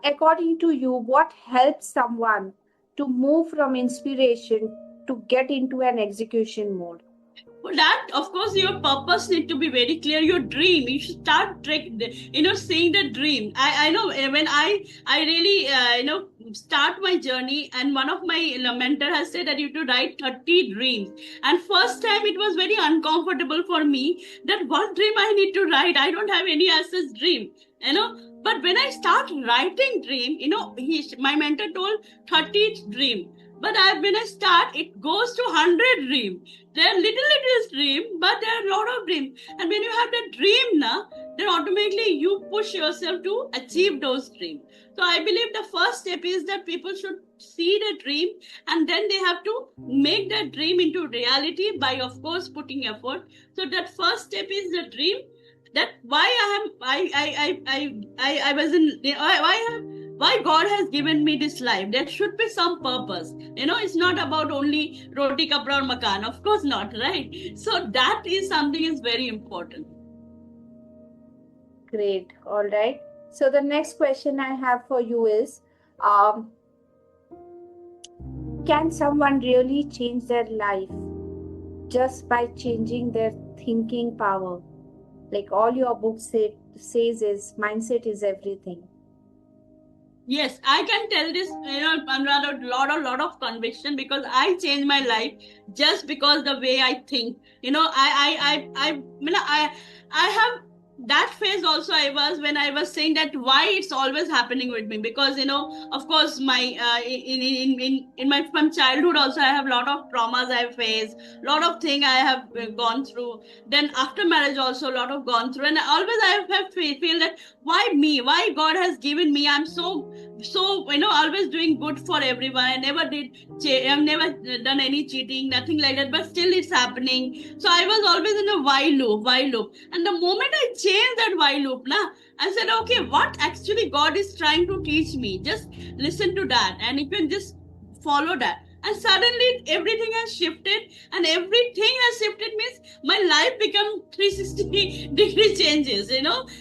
according to you, what helps someone to move from inspiration to get into an execution mode? For that, of course, your purpose need to be very clear. Your dream, you should start seeing the dream. I know when I really start my journey, and one of my mentor has said that you have to write 30 dreams. And first time it was very uncomfortable for me that what dream I need to write. I don't have any access dream, you know. But when I start writing dream, my mentor told 30 dream. But when I start, it goes to 100 dream. There are little dream, but there are a lot of dreams. And when you have that dream now, then automatically you push yourself to achieve those dreams. So I believe the first step is that people should see the dream, and then they have to make that dream into reality by, of course, putting effort. So that first step is the dream. That why I was in why God has given me this life. There should be some purpose. It's not about only roti, kapra, or makan. Of course not, right? So that is something is very important. Great. All right. So the next question I have for you is, can someone really change their life just by changing their thinking power? Like all your book says is mindset is everything. Yes, I can tell this, Anurag, a lot of conviction, because I changed my life just because the way I think. I have that phase also. I was when I was saying that why it's always happening with me, because of course my in my from childhood also I have a lot of traumas I have faced, lot of things I have gone through. Then after marriage also a lot of gone through, and always I have feel that why me, why God has given me. I'm so always doing good for everyone. I never I've never done any cheating, nothing like that, but still it's happening. So I was always in a while loop. And the moment I changed that while loop, I said, okay, what actually God is trying to teach me? Just listen to that, and you can just follow that. And suddenly everything has shifted, and everything has shifted means my life become 360 degree changes.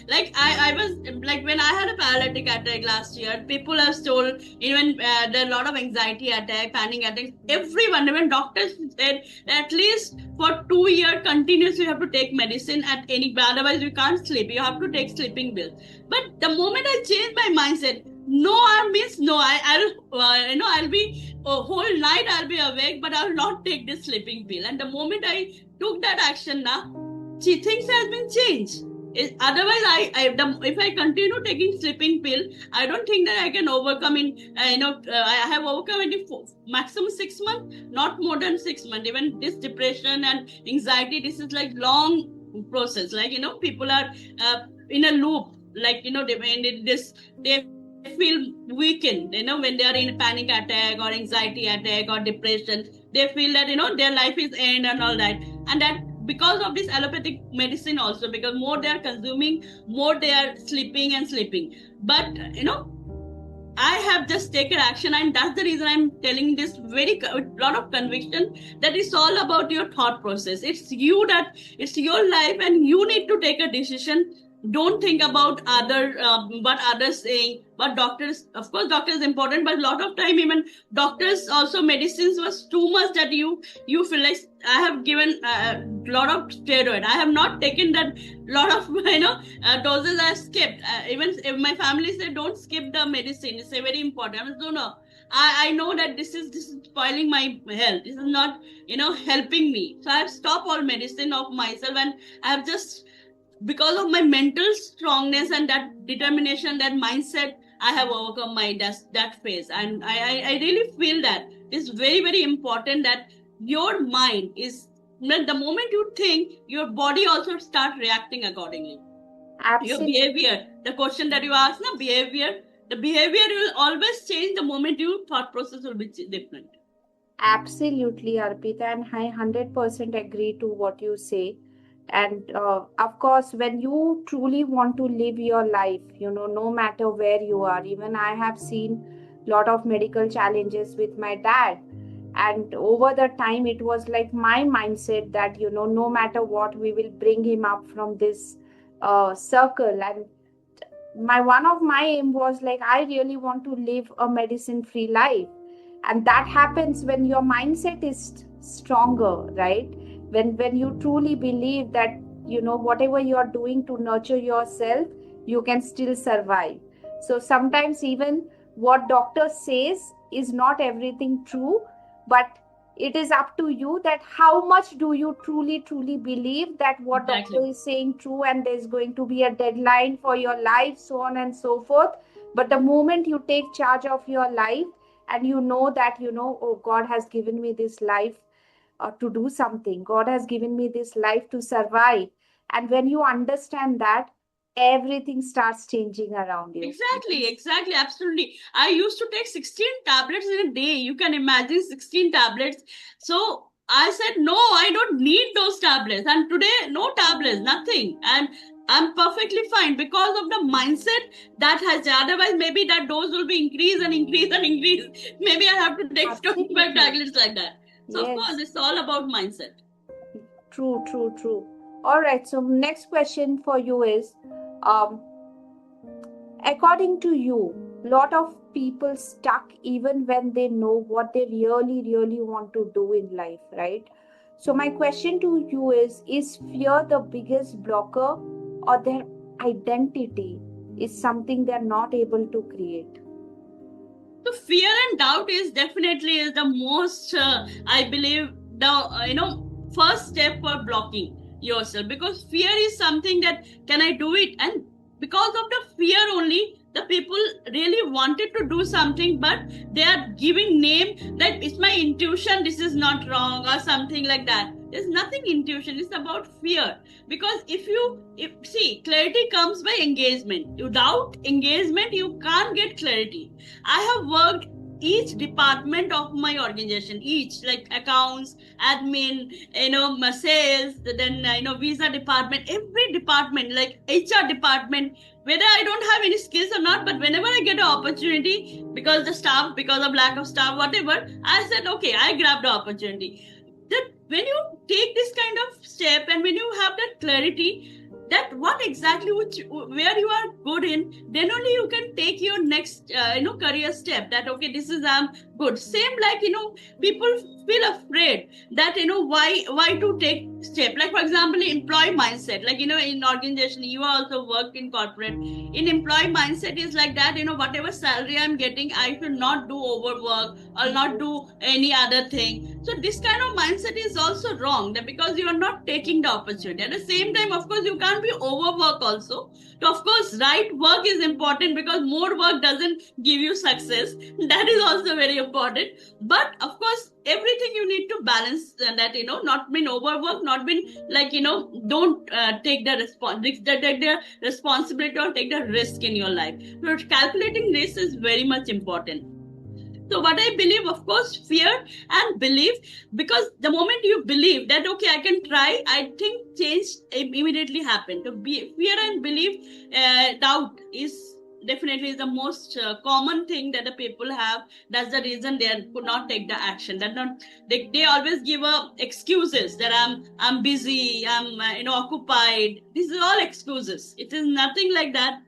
Like I was like, when I had a paralytic attack last year, people have told, even there are a lot of anxiety attack, panic attacks. Everyone, even doctors said at least for 2 years continuously you have to take medicine at any, otherwise you can't sleep. You have to take sleeping pills. But the moment I changed my mindset, no, I means no. I'll be whole night I'll be awake, but I'll not take this sleeping pill. And the moment I took that action, things has been changed. Otherwise, if I continue taking sleeping pill, I don't think that I can overcome I have overcome it in maximum 6 months, not more than 6 months. Even this depression and anxiety, this is like long process. Like people are in a loop. Like they feel weakened. When they are in a panic attack or anxiety attack or depression, they feel that their life is end and all that, and that because of this allopathic medicine also, because more they are consuming, more they are sleeping. But I have just taken action, and that's the reason I'm telling this very lot of conviction, that it's all about your thought process. It's your life, and you need to take a decision. Don't think about what others saying. But doctors, of course, doctors important, but a lot of time even doctors also medicines was too much that you feel like I have given a lot of steroid. I have not taken that lot of doses. I skipped. Even if my family said don't skip the medicine, it's a very important. I said, no. I know that this is spoiling my health. This is not helping me. So I have stopped all medicine of myself, and I have just, because of my mental strongness and that determination, that mindset, I have overcome my that phase. And I really feel that it's very, very important that your mind is, the moment you think, your body also start reacting accordingly. Absolutely. Your behavior, the question that you asked, the behavior will always change the moment your thought process will be different. Absolutely, Arpita, and I 100% agree to what you say. And of course, when you truly want to live your life, no matter where you are, even I have seen a lot of medical challenges with my dad. And over the time, it was like my mindset that, no matter what, we will bring him up from this circle. And one of my aim was like, I really want to live a medicine free life. And that happens when your mindset is stronger, right? When you truly believe that, whatever you are doing to nurture yourself, you can still survive. So sometimes even what doctor says is not everything true, but it is up to you that how much do you truly believe that what doctor Exactly. is saying true, and there's going to be a deadline for your life, so on and so forth. But the moment you take charge of your life, and you know that, oh, God has given me this life to do something, God has given me this life to survive, and when you understand that, everything starts changing around you. Exactly, absolutely. I used to take 16 tablets in a day. You can imagine 16 tablets. So I said, no, I don't need those tablets. And today, no tablets, nothing. And I'm perfectly fine because of the mindset that has, otherwise, maybe that dose will be increase and increase and increase. Maybe I have to take 25 Absolutely. tablets like that. So, of course, Yes. it's all about mindset. True. All right. So next question for you is, um, according to you, lot of people stuck even when they know what they really want to do in life, right? So my question to you is fear the biggest blocker, or their identity is something they're not able to create? So fear and doubt is definitely is the most, I believe, the first step for blocking yourself, because fear is something that can I do it, and because of the fear only the people really wanted to do something, but they are giving name that it's my intuition, this is not wrong or something like that. There's nothing intuition, it's about fear. Because if see, clarity comes by engagement. Without engagement you can't get clarity. I have worked each department of my organization, each like accounts, admin, sales, then visa department, every department, like HR department, whether I don't have any skills or not, but whenever I get an opportunity, because of lack of staff, whatever, I said, okay, I grabbed the opportunity. That when you take this kind of step and when you have that clarity, that what exactly where you are good in, then only you can take your next career step, that okay, this is good. Same like people feel afraid that why to take step, like for example employee mindset, like in organization you also work in corporate. In employee mindset is like that, whatever salary I'm getting, I should not do overwork or not do any other thing. So this kind of mindset is also wrong, that because you are not taking the opportunity. At the same time, of course, you can't be overwork also. So of course, right work is important, because more work doesn't give you success. That is also very important. But of course, everything you need to balance, that not been overwork, not been like don't take the take the responsibility or take the risk in your life. So calculating risk is very much important. So what I believe, of course, fear and belief, because the moment you believe that okay, I can try, I think change immediately happen. To be fear and belief, doubt is definitely the most common thing that the people have. That's the reason they could not take the action. That not they always give excuses that I'm busy, I'm occupied. This is all excuses. It is nothing like that.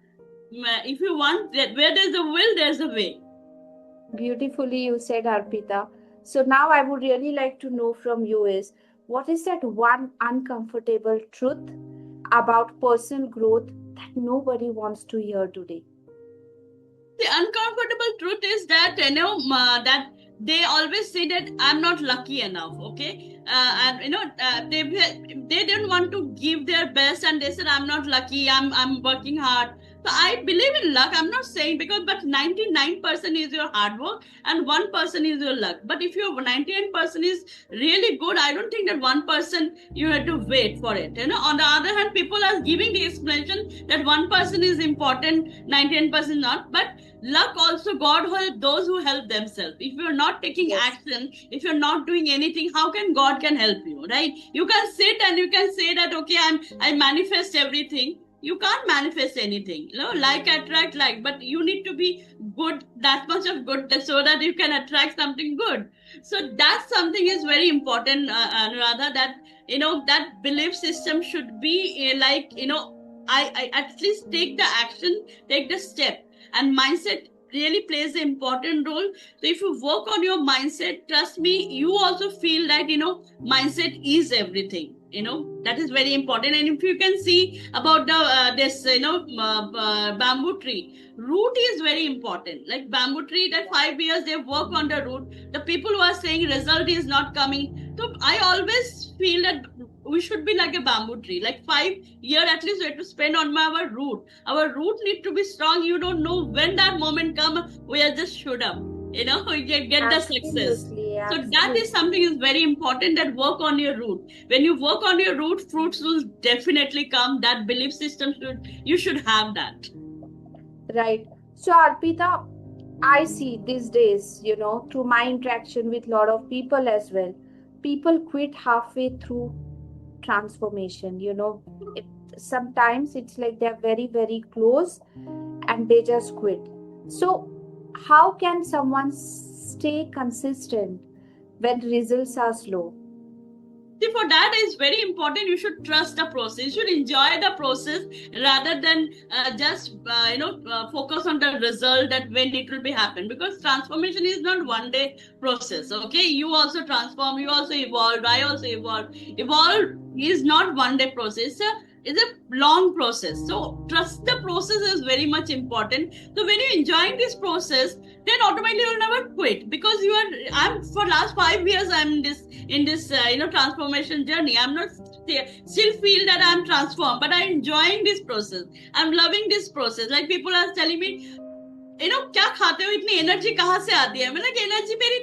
If you want that, where there's a will, there's a way. Beautifully you said, Arpita. So now I would really like to know from you is, what is that one uncomfortable truth about personal growth that nobody wants to hear today? The uncomfortable truth is that that they always say that I'm not lucky enough. Okay, and they didn't want to give their best, and they said I'm not lucky. I'm working hard. So I believe in luck. I'm not saying, because but 99% is your hard work and 1% is your luck. But if your 99% is really good, I don't think that 1% you have to wait for it. On the other hand, people are giving the explanation that 1% is important, 99% not. But luck also, God help those who help themselves. If you're not taking Yes. action, if you're not doing anything, how can God can help you, right? You can sit and you can say that okay, I manifest everything. You can't manifest anything, like attract like, but you need to be good, that much of good, so that you can attract something good. So that something is very important, Anuradha, that that belief system should be like I at least take the action, take the step. And mindset really plays an important role. So if you work on your mindset, trust me, you also feel that, mindset is everything. That is very important. And if you can see about the this bamboo tree, root is very important. Like bamboo tree, that 5 years they work on the root. The people who are saying result is not coming, so I always feel that we should be like a bamboo tree. Like 5 years at least we have to spend on our root. Our root need to be strong. You don't know when that moment come, we are just shoot up. We get the success. Absolutely, So that is something is very important, that work on your root. When you work on your root, fruits will definitely come. That belief system you should have that. right. So, Arpita, I see these days, through my interaction with a lot of people as well, people quit halfway through transformation. Sometimes it's like they're very, very close and they just quit. So, how can someone stay consistent when results are slow? See, for that is very important. You should trust the process. You should enjoy the process rather than just focus on the result, that when it will be happen. Because transformation is not one day process. Okay, you also transform. You also evolve. I also evolve. Evolve is not one day process. It's a long process. So trust the process is very much important. So when you're enjoying this process, then automatically you'll never quit, because I'm for last 5 years I'm in this transformation journey. I'm not still feel that I'm transformed, but I'm enjoying this process. I'm loving this process. Like people are telling me, क्या खाते हो, इतनी energy कहाँ से आती है? मतलब energy मेरी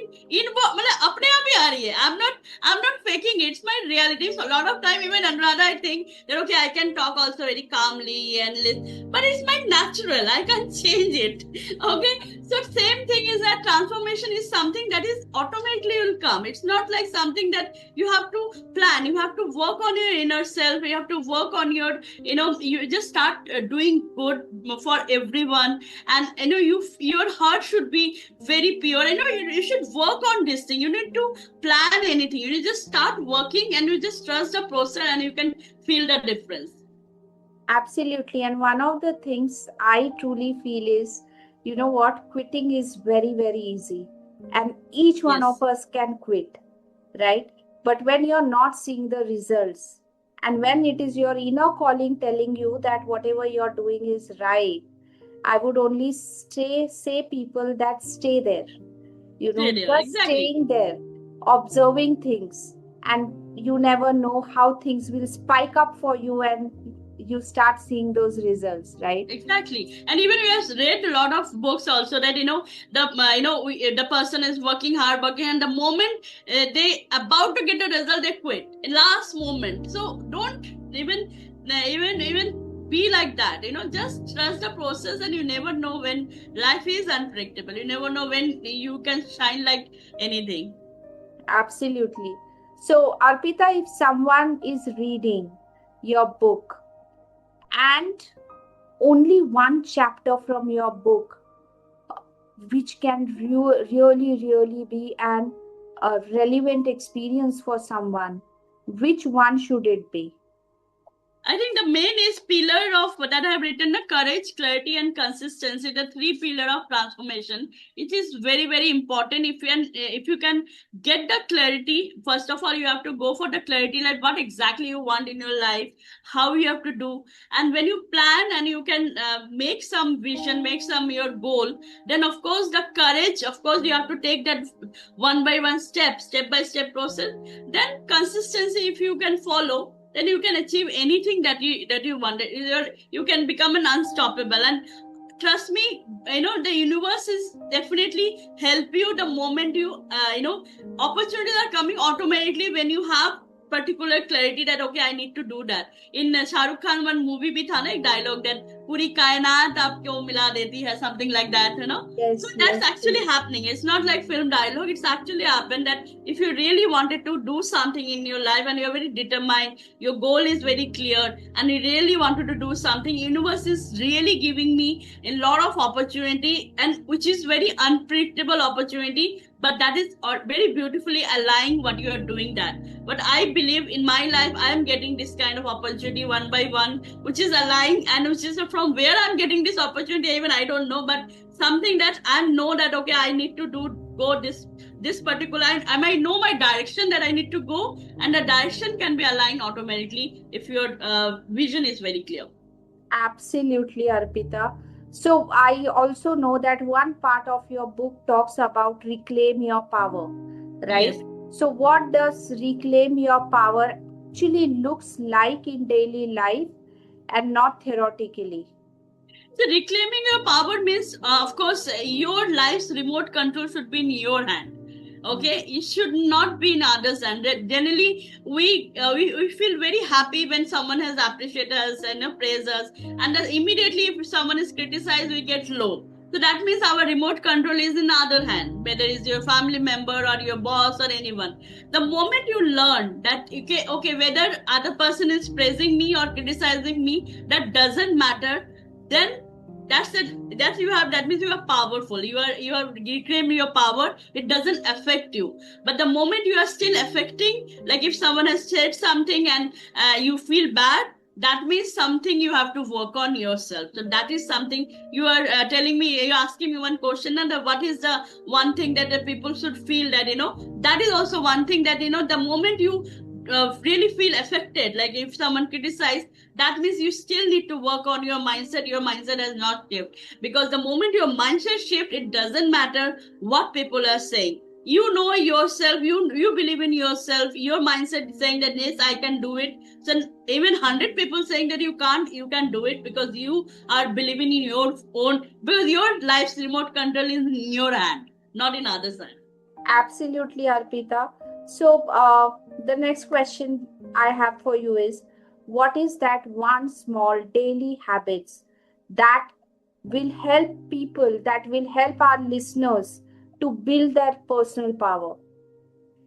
मतलब अपने आप ही आ रही है. I'm not faking it. It's my reality. So a lot of time, even Anuradha, I think that okay, I can talk also very calmly and but it's my natural. I can't change it. Okay, so same thing is that transformation is something that is automatically will come. It's not like something that you have to plan. You have to work on your inner self. You have to work on your, you just start doing good for everyone. And your heart should be very pure. You should work on this thing. You need to plan anything. You need to just start working, and you just trust the process, and you can feel the difference. Absolutely. And one of the things I truly feel is, quitting is very, very easy. And each one Yes. of us can quit, right? But when you're not seeing the results, and when it is your inner calling telling you that whatever you're doing is right, I would only say people that stay there, Stay there, just exactly. staying there, observing things, and you never know how things will spike up for you and you start seeing those results, right? Exactly. And even we have read a lot of books also that the person is working hard, and the moment they about to get a result, they quit last moment. So don't even be like that. Just trust the process, and you never know when life is unpredictable. You never know when you can shine like anything. Absolutely. So, Arpita, if someone is reading your book and only one chapter from your book, which can really be a relevant experience for someone, which one should it be? I think the main is pillar of that I have written, the courage, clarity, and consistency. The 3 pillar of transformation. It is very, very important. If you can get the clarity, first of all, you have to go for the clarity, like what exactly you want in your life, how you have to do, and when you plan and you can make some vision, make some your goal, then of course the courage. Of course, you have to take that one by one step by step process. Then consistency, if you can follow, then you can achieve anything that you want. You can become an unstoppable. And trust me, the universe is definitely help you the moment you opportunities are coming automatically when you have particular clarity that okay, I need to do that. In Shah Rukh Khan one movie bhi tha na, ek dialogue that puri kainat aap kyon mila deti hai, something like that, Yes, so that's yes, actually yes. happening. It's not like film dialogue. It's actually happened that if you really wanted to do something in your life and you're very determined, your goal is very clear, and you really wanted to do something, universe is really giving me a lot of opportunity, and which is very unpredictable opportunity, but that is very beautifully aligning what you are doing that. But I believe in my life I am getting this kind of opportunity one by one, which is aligning, and which is from where I'm getting this opportunity, even I don't know, but something that I know that okay, I need to go this particular, I might know my direction that I need to go, and the direction can be aligned automatically if your vision is very clear. Absolutely, Arpita. So I also know that one part of your book talks about reclaim your power, right? Yes. So what does reclaim your power actually looks like in daily life and not theoretically? So reclaiming your power means, of course, your life's remote control should be in your hand. Okay, it should not be in others' hand. Generally, we feel very happy when someone has appreciated us and praised us, and then immediately if someone is criticized, we get low. So that means our remote control is in the other hand, whether it's your family member or your boss or anyone. The moment you learn that okay, whether other person is praising me or criticizing me, that doesn't matter, then that's it, that you have, that means you are powerful, you are reclaiming your power, it doesn't affect you. But the moment you are still affecting, like if someone has said something and you feel bad, that means something you have to work on yourself. So that is something you are telling me, you're asking me one question, and what is the one thing that the people should feel, that that is also one thing, that the moment you really feel affected, like if someone criticizes, that means you still need to work on your mindset. Your mindset has not shifted, because the moment your mindset shift, it doesn't matter what people are saying. You know yourself, you believe in yourself, your mindset is saying that yes, I can do it. So even 100 people saying that you can't, you can do it, because you are believing in your own, because your life's remote control is in your hand, not in others' hand. Absolutely, Arpita. So, the next question I have for you is, what is that one small daily habits that will help people, that will help our listeners to build their personal power?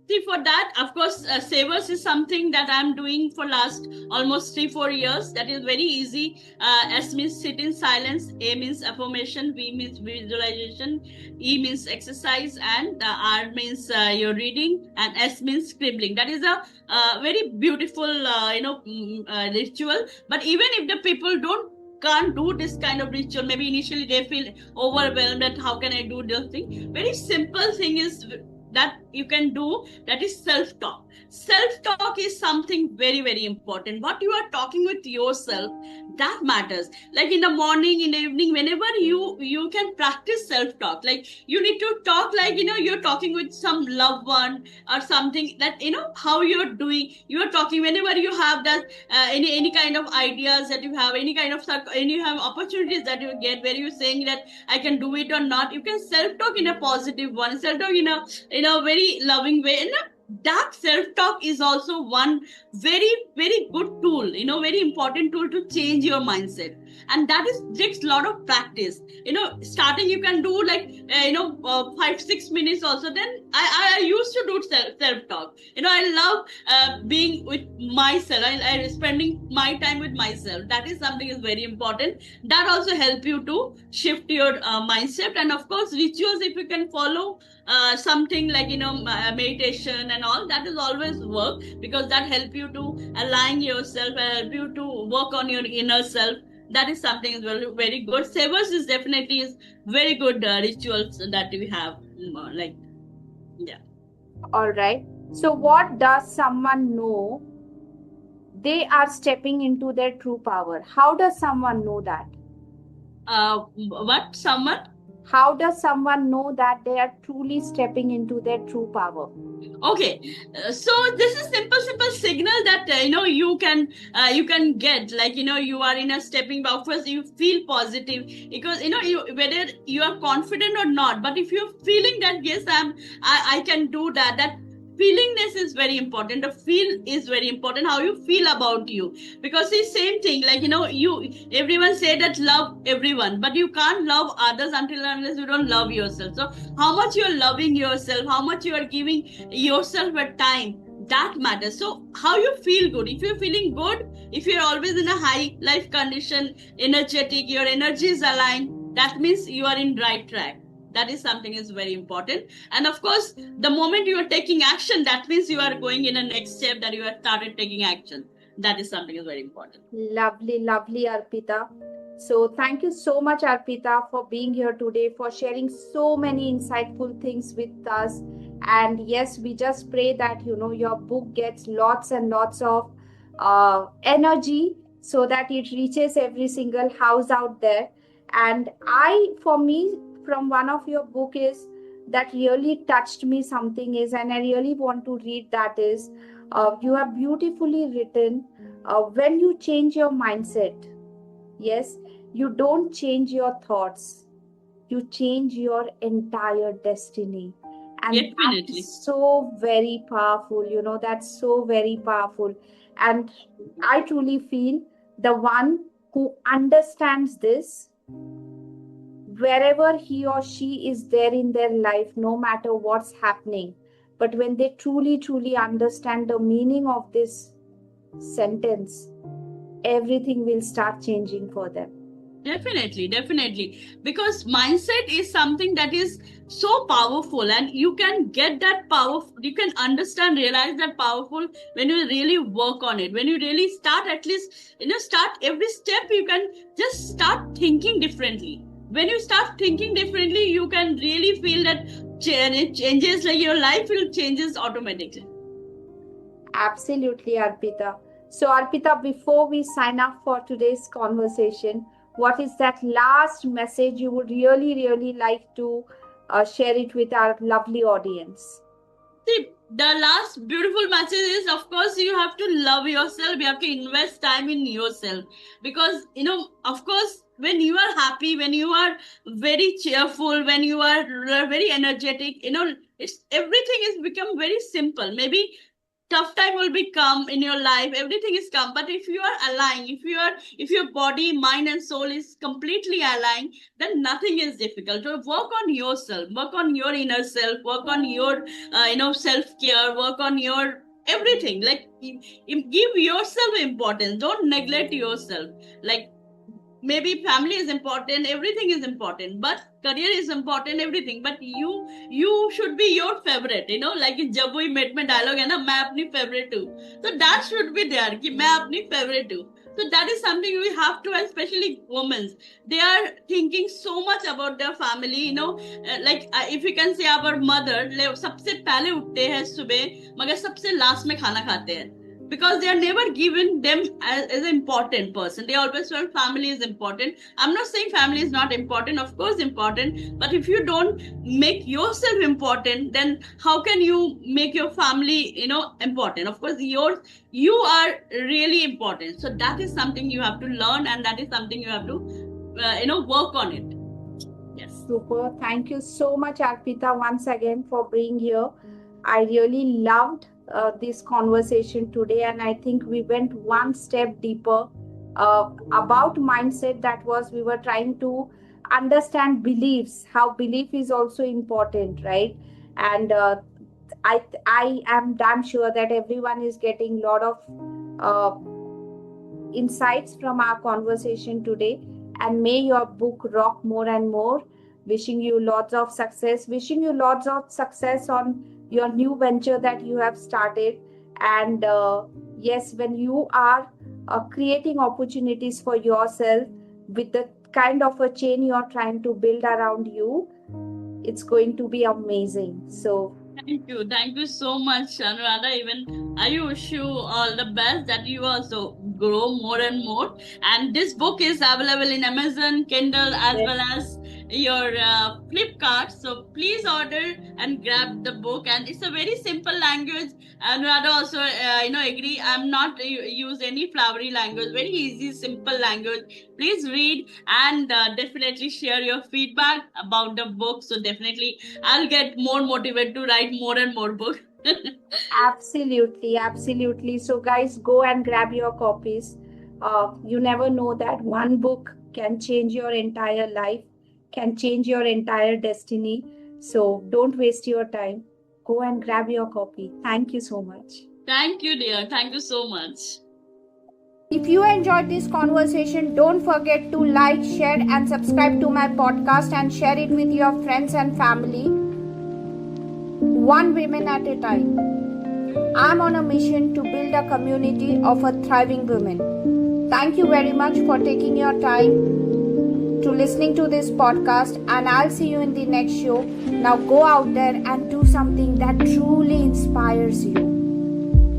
See, for that, of course, Savers is something that I'm doing for last almost 3-4 years. That is very easy. S means sit in silence, A means affirmation, V means visualization, E means exercise, and R means your reading, and S means scribbling. That is a very beautiful, ritual. But even if the people can't do this kind of ritual, maybe initially they feel overwhelmed that how can I do this thing. Very simple thing is that you can do, that is self-talk. Self-talk is something very, very important. What you are talking with yourself, that matters. Like in the morning, in the evening, whenever you can practice self-talk, like you need to talk like you're talking with some loved one or something, that how you're doing, you're talking whenever you have that any kind of ideas that you have, any kind of and you have opportunities that you get where you're saying that I can do it or not. You can self-talk in a positive one, self-talk in a very loving way. And that self-talk is also one very, very good tool, very important tool to change your mindset. And that is takes a lot of practice. Starting you can do like 5-6 minutes also. Then I used to do self-talk. I love being with myself. I spending my time with myself. That is something is very important. That also help you to shift your mindset. And of course, rituals, if you can follow something like meditation and all, that is always work, because that help you to align yourself and help you to work on your inner self. That is something is very, very good. Savers is definitely is very good rituals that we have, like, yeah. All right. So, what does someone know they are stepping into their true power? How does someone know that? What someone? How does someone know that they are truly stepping into their true power? Okay, so this is simple signal that you can get, like you are in a stepping back. First you feel positive, because whether you are confident or not, but if you're feeling that yes, I can do that, that feelingness is very important. The feel is very important, how you feel about you. Because the same thing, like everyone say that love everyone, but you can't love others unless you don't love yourself. So how much you're loving yourself, how much you are giving yourself a time, that matters. So how you feel good, if you're feeling good, if you're always in a high life condition, energetic, your energy is aligned, that means you are in right track. That is something is very important. And of course, the moment you are taking action, that means you are going in a next step, that you have started taking action. That is something is very important. Lovely, lovely, Arpita. So thank you so much, Arpita, for being here today, for sharing so many insightful things with us. And yes, we just pray that your book gets lots and lots of energy, so that it reaches every single house out there. And for me, from one of your book is that really touched me something is, and I really want to read that is, you have beautifully written, when you change your mindset, yes, you don't change your thoughts, you change your entire destiny. And Definitely. that's so very powerful, that's so very powerful. And I truly feel the one who understands this, wherever he or she is there in their life, no matter what's happening, but when they truly, truly understand the meaning of this sentence, everything will start changing for them. Definitely. Because mindset is something that is so powerful, and you can get that power, you can understand, realize that powerful when you really work on it. When you really start, at least, start every step, you can just start thinking differently. When you start thinking differently, you can really feel that it changes, like your life will changes automatically. Absolutely, Arpita. So, Arpita, before we sign up for today's conversation, what is that last message you would really, really like to share it with our lovely audience? See, the last beautiful message is, of course, you have to love yourself. You have to invest time in yourself. Because, of course, when you are happy, when you are very cheerful, when you are very energetic, it's everything is become very simple. Maybe tough time will be come in your life, everything is come, but if you are aligned, if your body, mind and soul is completely aligned, then nothing is difficult. So work on yourself, work on your inner self, work on your self care, work on your everything. Like, give yourself importance, don't neglect yourself. Like, maybe family is important, everything is important, but career is important, everything, but you should be your favorite. Like in जब वही met में dialogue है ना, मैं अपनी favorite हूँ, so that should be there कि मैं अपनी favorite हूँ. So that is something we have to, especially women, they are thinking so much about their family. Like, if you can say our mother, सबसे पहले उठते हैं सुबह, मगर सबसे लास्ट में खाना खाते हैं, because they are never given them as an important person. They always felt family is important. I'm not saying family is not important, of course important, but if you don't make yourself important, then how can you make your family important? Of course, you are really important. So that is something you have to learn, and that is something you have to work on it. Yes. Super. Thank you so much, Arpita, once again for being here. I really loved this conversation today, and I think we went one step deeper about mindset. That was, we were trying to understand beliefs, how belief is also important, right? And I am damn sure that everyone is getting a lot of uh, insights from our conversation today. And may your book rock more and more. Wishing you lots of success. Wishing you lots of success on your new venture that you have started. And yes, when you are creating opportunities for yourself with the kind of a chain you are trying to build around you, it's going to be amazing. So Thank you so much, Anuradha. Even I wish you all the best, that you also grow more and more. And this book is available in Amazon, Kindle, as well as your Flipkart. So please order and grab the book. And it's a very simple language. Anuradha also, agree. I'm not use any flowery language. Very easy, simple language. Please read and definitely share your feedback about the book. So definitely I'll get more motivated to write more and more books. absolutely. So, guys, go and grab your copies. You never know that one book can change your entire life, can change your entire destiny. So, don't waste your time. Go and grab your copy. Thank you so much. Thank you, dear. Thank you so much. If you enjoyed this conversation, don't forget to like, share, and subscribe to my podcast and share it with your friends and family. One woman at a time. I'm on a mission to build a community of a thriving women. Thank you very much for taking your time to listening to this podcast, and I'll see you in the next show. Now go out there and do something that truly